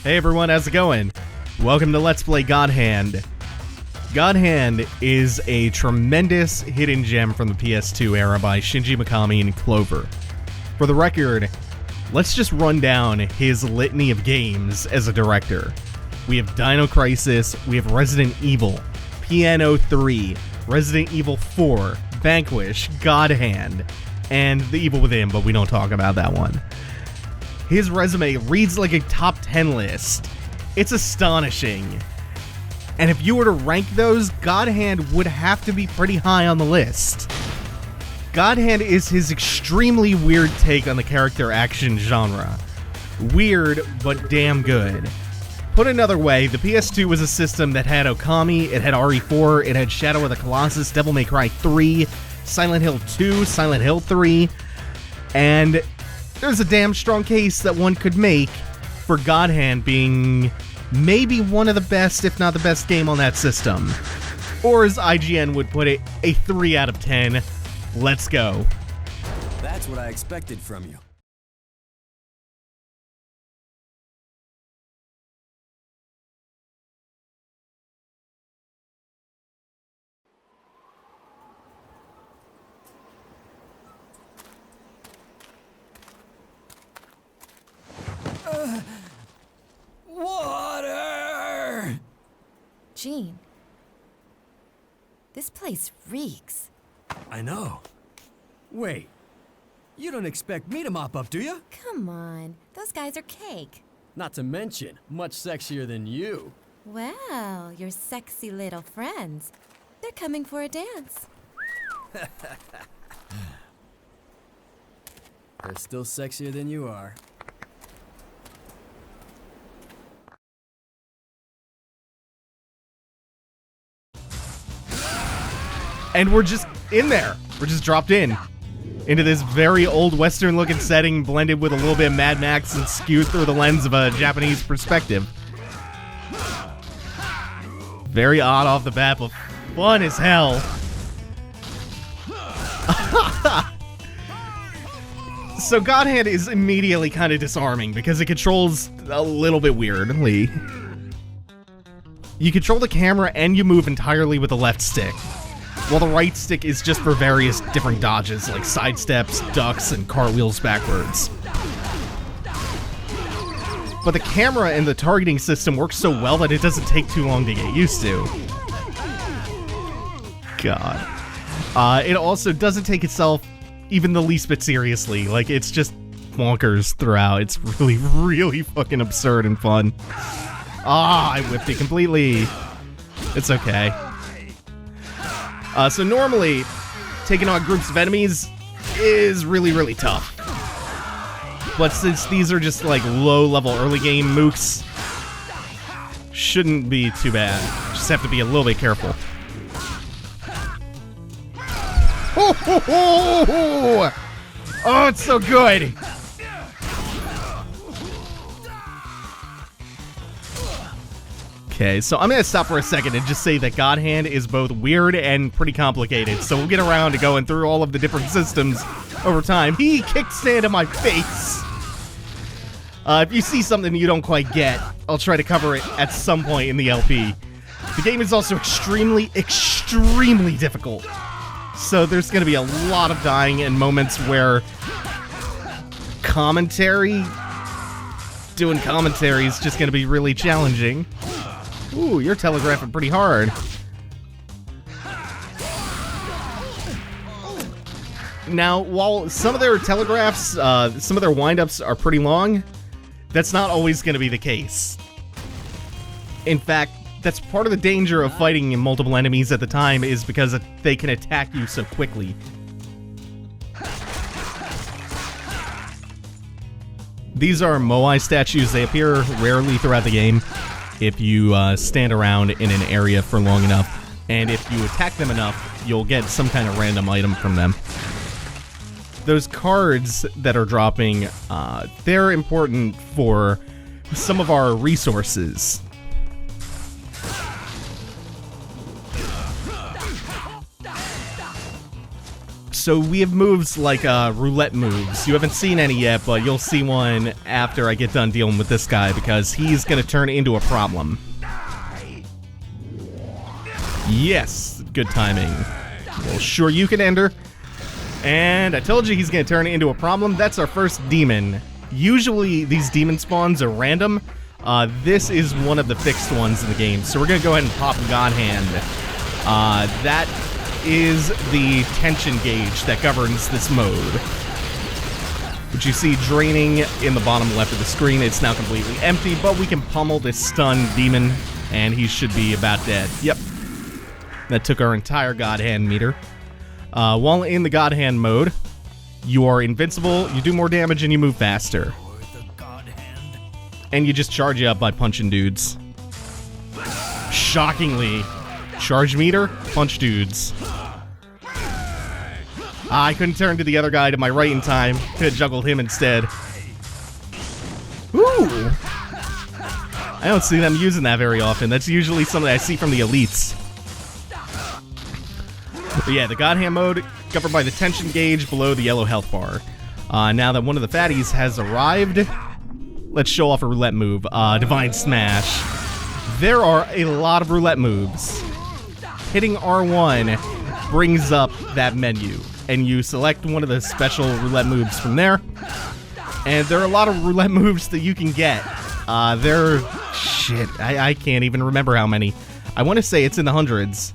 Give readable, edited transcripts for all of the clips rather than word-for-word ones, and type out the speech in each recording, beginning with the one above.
Hey everyone, how's it going? Welcome to Let's Play Godhand. Godhand is a tremendous hidden gem from the PS2 era by Shinji Mikami and Clover. For the record, let's just run down his litany of games as a director. We have Dino Crisis, we have Resident Evil, Piano 3, Resident Evil 4, Vanquish, Godhand, and The Evil Within, but we don't talk about that one. His resume reads like a top 10 list. It's astonishing. And if you were to rank those, Godhand would have to be pretty high on the list. Godhand is his extremely weird take on the character action genre. Weird, but damn good. Put another way, the PS2 was a system that had Okami, it had RE4, it had Shadow of the Colossus, Devil May Cry 3, Silent Hill 2, Silent Hill 3, and there's a damn strong case that one could make for Godhand being maybe one of the best, if not the best game on that system. Or as IGN would put it, a 3 out of 10. Let's go. That's what I expected from you. Water! Gene, this place reeks. I know. Wait, you don't expect me to mop up, do you? Come on, those guys are cake. Not to mention, much sexier than you. Well, your sexy little friends. They're coming for a dance. They're still sexier than you are. And we're just in there. We're just dropped in. Into this very old Western looking setting blended with a little bit of Mad Max and skewed through the lens of a Japanese perspective. Very odd off the bat, but fun as hell. So Godhand is immediately kind of disarming because it controls a little bit weirdly. You control the camera and you move entirely with the left stick, while the right stick is just for various different dodges like sidesteps, ducks, and cartwheels backwards. But the camera and the targeting system works so well that it doesn't take too long to get used to. God. It also doesn't take itself even the least bit seriously. Like, it's just bonkers throughout. It's really, really fucking absurd and fun. I whipped it completely. It's okay. So normally, taking on groups of enemies is really, really tough. But since these are just like low-level early game mooks, shouldn't be too bad. Just have to be a little bit careful. Oh, it's so good! Okay, so I'm gonna stop for a second and just say that Godhand is both weird and pretty complicated, so we'll get around to going through all of the different systems over time. He kicked sand in my face! If you see something you don't quite get, I'll try to cover it at some point in the LP. The game is also extremely, extremely difficult, so there's gonna be a lot of dying and moments where doing commentary is just gonna be really challenging. Ooh, you're telegraphing pretty hard. Now, while some of their telegraphs, some of their windups are pretty long, that's not always going to be the case. In fact, that's part of the danger of fighting multiple enemies at the time, is because they can attack you so quickly. These are Moai statues. They appear rarely throughout the game if you stand around in an area for long enough, and if you attack them enough, you'll get some kind of random item from them. Those cards that are dropping, they're important for some of our resources. So we have moves like roulette moves. You haven't seen any yet, but you'll see one after I get done dealing with this guy because he's going to turn into a problem. Yes, good timing. Well, sure you can enter. And I told you he's going to turn into a problem. That's our first demon. Usually these demon spawns are random. This is one of the fixed ones in the game. So we're going to go ahead and pop Godhand. That is the tension gauge that governs this mode. Which you see draining in the bottom left of the screen. It's now completely empty, but we can pummel this stunned demon, and he should be about dead. Yep. That took our entire Godhand meter. While in the Godhand mode, you are invincible, you do more damage, and you move faster. And you just charge you up by punching dudes. Shockingly. Charge meter, punch dudes. I couldn't turn to the other guy to my right in time. Could have juggled him instead. Ooh! I don't see them using that very often. That's usually something I see from the elites. But yeah, the Godhand mode, governed by the tension gauge below the yellow health bar. Now that one of the fatties has arrived, let's show off a roulette move. Divine Smash. There are a lot of roulette moves. Hitting R1 brings up that menu, and you select one of the special roulette moves from there. And there are a lot of roulette moves that you can get. Shit, I can't even remember how many. I want to say it's in the hundreds.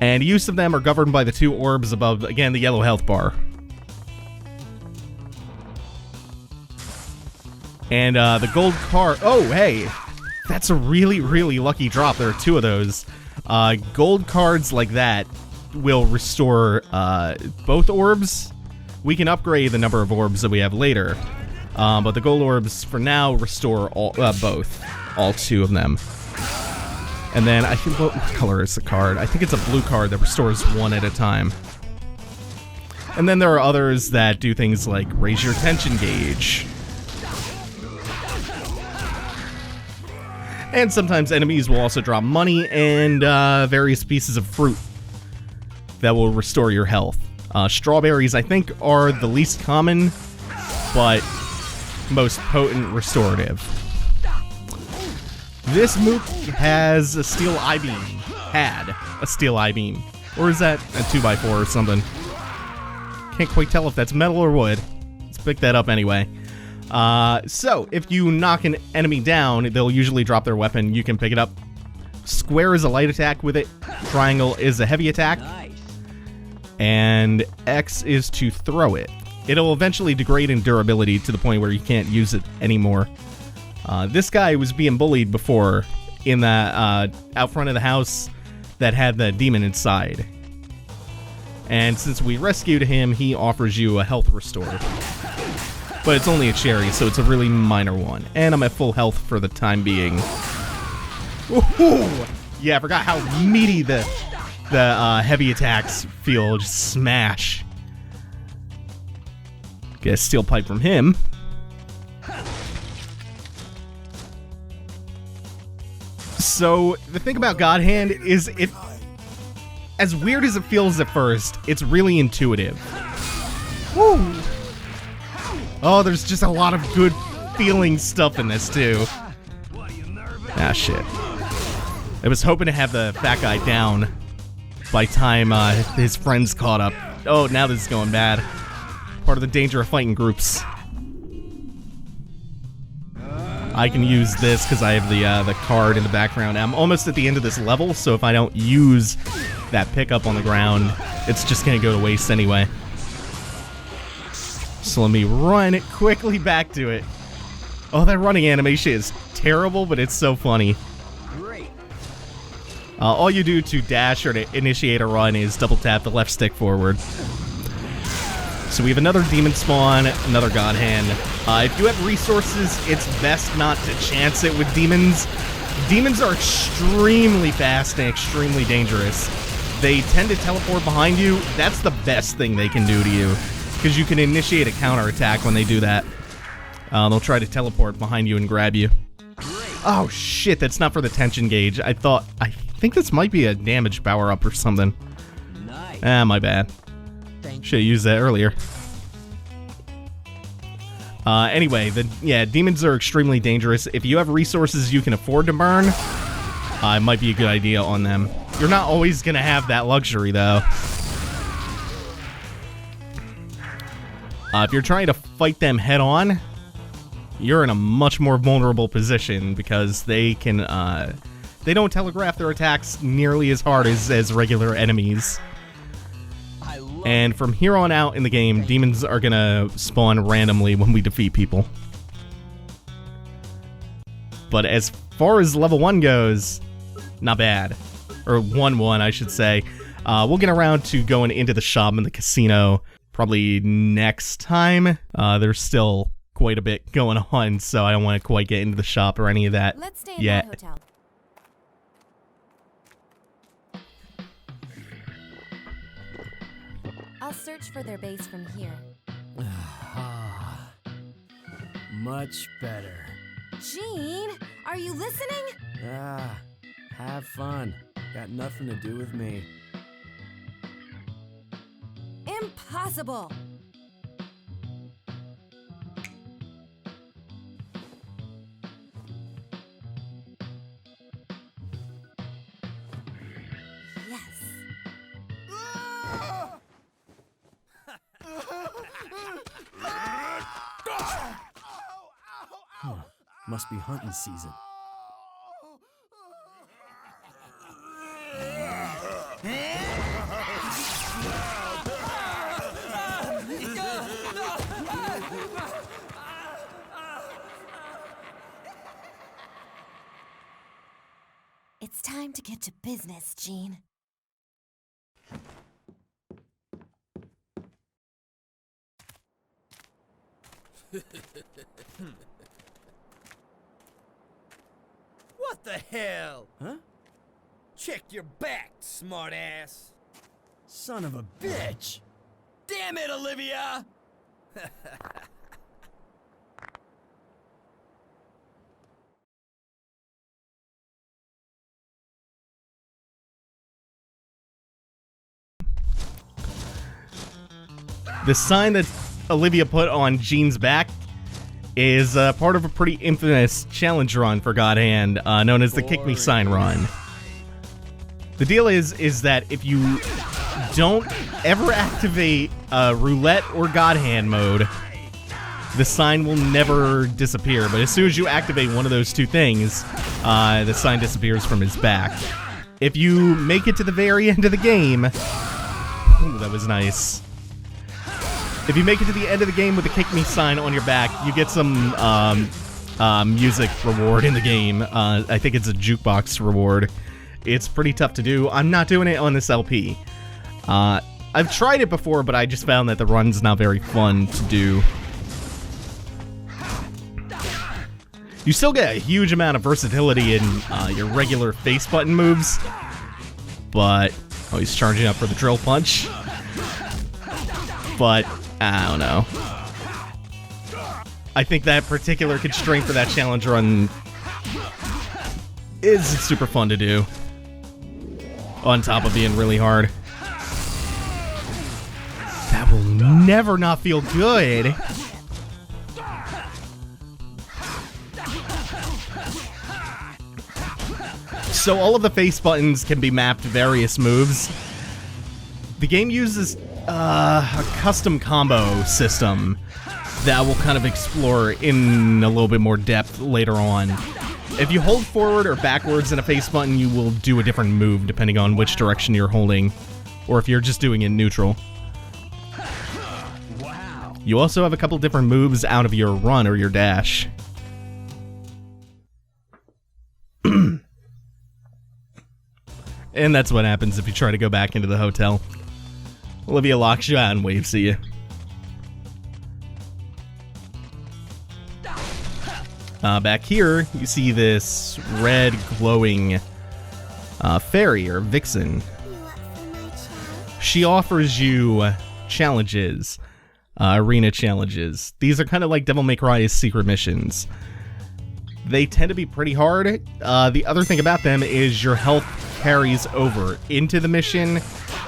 And use of them are governed by the two orbs above, again, the yellow health bar. And the gold card... Oh, hey! That's a really, really lucky drop. There are two of those. Gold cards like that will restore both orbs. We can upgrade the number of orbs that we have later. But the gold orbs, for now, restore both. All two of them. And then, I think, what color is the card? I think it's a blue card that restores one at a time. And then there are others that do things like raise your tension gauge. And sometimes enemies will also drop money and various pieces of fruit that will restore your health. Strawberries, I think, are the least common, but most potent restorative. This move has a steel I-beam. Had a steel I-beam. Or is that a 2x4 or something? Can't quite tell if that's metal or wood. Let's pick that up anyway. So, if you knock an enemy down, they'll usually drop their weapon. You can pick it up. Square is a light attack with it. Triangle is a heavy attack. And X is to throw it. It'll eventually degrade in durability to the point where you can't use it anymore. This guy was being bullied before in the out front of the house that had the demon inside. And since we rescued him, he offers you a health restore. But it's only a cherry, so it's a really minor one. And I'm at full health for the time being. Ooh! Yeah, I forgot how meaty the heavy attacks feel. Just smash. Get a steel pipe from him. So, the thing about Godhand is, as weird as it feels at first, it's really intuitive. Woo! Oh, there's just a lot of good feeling stuff in this, too. Ah, shit. I was hoping to have the fat guy down by time his friends caught up. Oh, now this is going bad. Part of the danger of fighting groups. I can use this because I have the card in the background. I'm almost at the end of this level, so if I don't use that pickup on the ground, it's just going to go to waste anyway. So let me run quickly back to it. Oh, that running animation is terrible, but it's so funny. All you do to dash or to initiate a run is double tap the left stick forward. So we have another demon spawn, another Godhand. If you have resources, it's best not to chance it with demons. Demons are extremely fast and extremely dangerous. They tend to teleport behind you. That's the best thing they can do to you, because you can initiate a counterattack when they do that. They'll try to teleport behind you and grab you. Oh shit, that's not for the tension gauge. I think this might be a damage power-up or something. Nice. Ah, my bad. Should've used that earlier. Anyway, demons are extremely dangerous. If you have resources you can afford to burn, it might be a good idea on them. You're not always gonna have that luxury, though. If you're trying to fight them head-on, you're in a much more vulnerable position because they can, they don't telegraph their attacks nearly as hard as regular enemies. And from here on out in the game, demons are gonna spawn randomly when we defeat people. But as far as level 1 goes, not bad. Or 1-1, I should say. We'll get around to going into the shop and the casino probably next time. There's still quite a bit going on, so I don't want to quite get into the shop or any of that Let's stay in yet. my hotel. I'll search for their base from here. Much better. Gene, are you listening? Have fun. Got nothing to do with me. Impossible! Yes. Must be hunting season. It's time to get to business, Gene. What the hell? Huh? Check your back, smartass. Son of a bitch! Damn it, Olivia! The sign that Olivia put on Gene's back is part of a pretty infamous challenge run for Godhand, known as the Kick Me Sign run. The deal is that if you don't ever activate roulette or Godhand mode, the sign will never disappear. But as soon as you activate one of those two things, the sign disappears from his back. If you make it to the very end of the game, ooh, that was nice. If you make it to the end of the game with the Kick Me sign on your back, you get some music reward in the game. I think it's a jukebox reward. It's pretty tough to do. I'm not doing it on this LP. I've tried it before, but I just found that the run's not very fun to do. You still get a huge amount of versatility in your regular face button moves, but... oh, he's charging up for the drill punch. But... I don't know. I think that particular constraint for that challenge run is super fun to do. On top of being really hard. That will never not feel good. So all of the face buttons can be mapped to various moves. The game uses a custom combo system that we'll kind of explore in a little bit more depth later on. If you hold forward or backwards in a face button, you will do a different move depending on which direction you're holding, or if you're just doing it neutral. Wow. You also have a couple different moves out of your run or your dash. And that's what happens if you try to go back into the hotel. Olivia locks you out and waves at you. Back here, you see this red glowing fairy, or vixen. She offers you challenges, arena challenges. These are kind of like Devil May Cry's secret missions. They tend to be pretty hard. The other thing about them is your health carries over into the mission,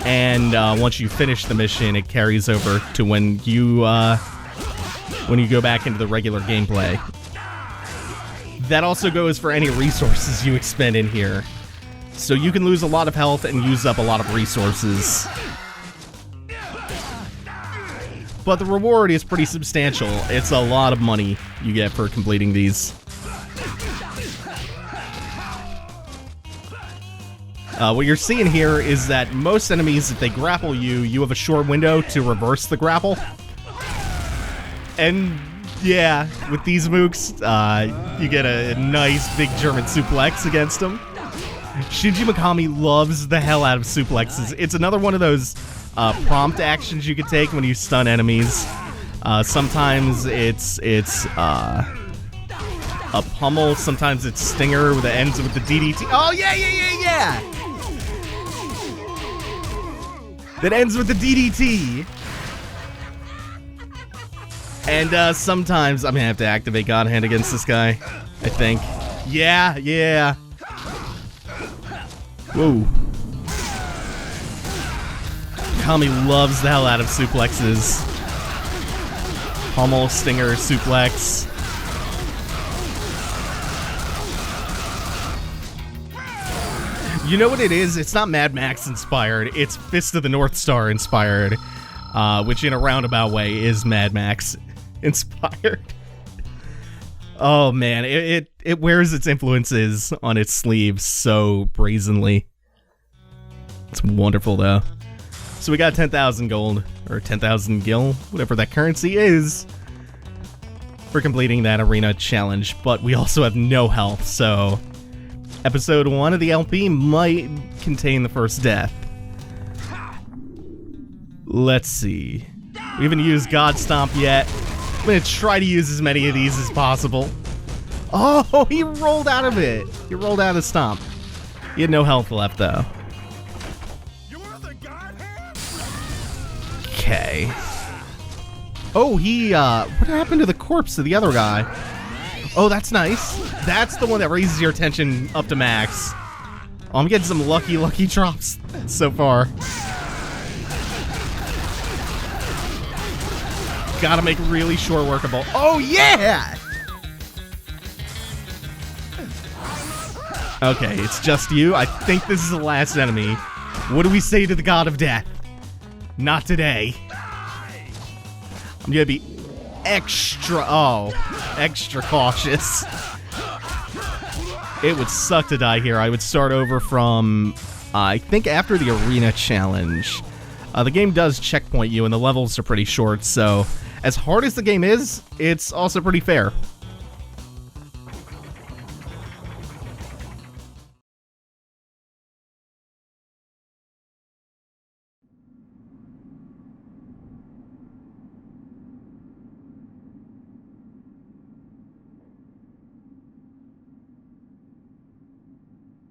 And once you finish the mission, it carries over to when you go back into the regular gameplay. That also goes for any resources you expend in here. So you can lose a lot of health and use up a lot of resources. But the reward is pretty substantial. It's a lot of money you get for completing these. What you're seeing here is that most enemies, if they grapple you, you have a short window to reverse the grapple. And yeah, with these mooks, you get a nice big German suplex against them. Shinji Mikami loves the hell out of suplexes. It's another one of those prompt actions you can take when you stun enemies. Sometimes it's a pummel, sometimes it's stinger that ends with the DDT. Oh, yeah! That ends with the DDT. And sometimes I'm gonna have to activate Godhand against this guy, I think. Yeah. Whoa. Kami loves the hell out of suplexes. Pummel, stinger, suplex. You know what it is? It's not Mad Max inspired. It's Fist of the North Star inspired, which in a roundabout way is Mad Max inspired. Oh man, it wears its influences on its sleeves so brazenly. It's wonderful though. So we got 10,000 gold, or 10,000 gil, whatever that currency is, for completing that arena challenge, but we also have no health, so episode 1 of the LP might contain the first death. Let's see. We haven't used God Stomp yet. I'm gonna try to use as many of these as possible. Oh, he rolled out of it. He rolled out of Stomp. He had no health left, though. Okay. Oh, what happened to the corpse of the other guy? Oh, that's nice. That's the one that raises your attention up to max. Oh, I'm getting some lucky drops so far. Gotta make really short workable. Oh, yeah! Okay, it's just you. I think this is the last enemy. What do we say to the God of Death? Not today. I'm gonna be extra cautious. It would suck to die here. I would start over from, I think after the arena challenge. The game does checkpoint you and the levels are pretty short, so as hard as the game is, it's also pretty fair.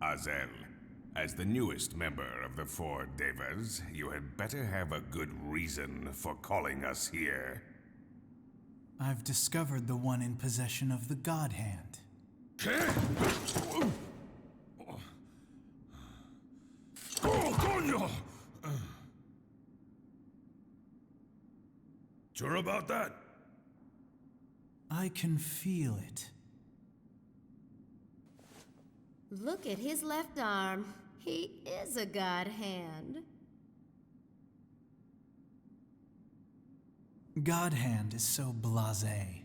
Azel, as the newest member of the Four Devas, you had better have a good reason for calling us here. I've discovered the one in possession of the Godhand. Sure about that? I can feel it. Look at his left arm. He is a Godhand. Godhand is so blasé.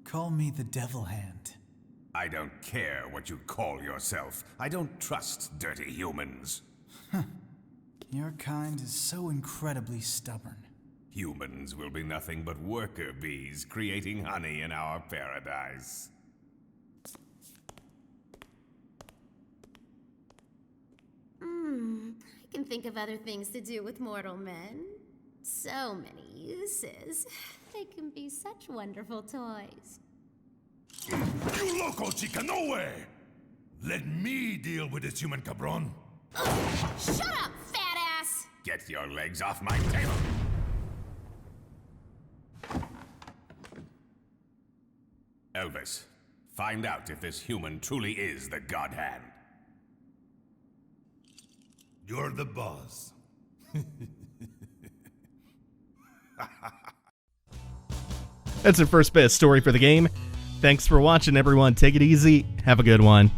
Call me the Devil Hand. I don't care what you call yourself. I don't trust dirty humans. Your kind is so incredibly stubborn. Humans will be nothing but worker bees creating honey in our paradise. I can think of other things to do with mortal men. So many uses. They can be such wonderful toys. You loco chica, no way! Let me deal with this human cabron. Shut up, fat ass! Get your legs off my tail! Elvis, find out if this human truly is the God Hand. You're the boss. That's our first bit of story for the game. Thanks for watching, everyone. Take it easy. Have a good one.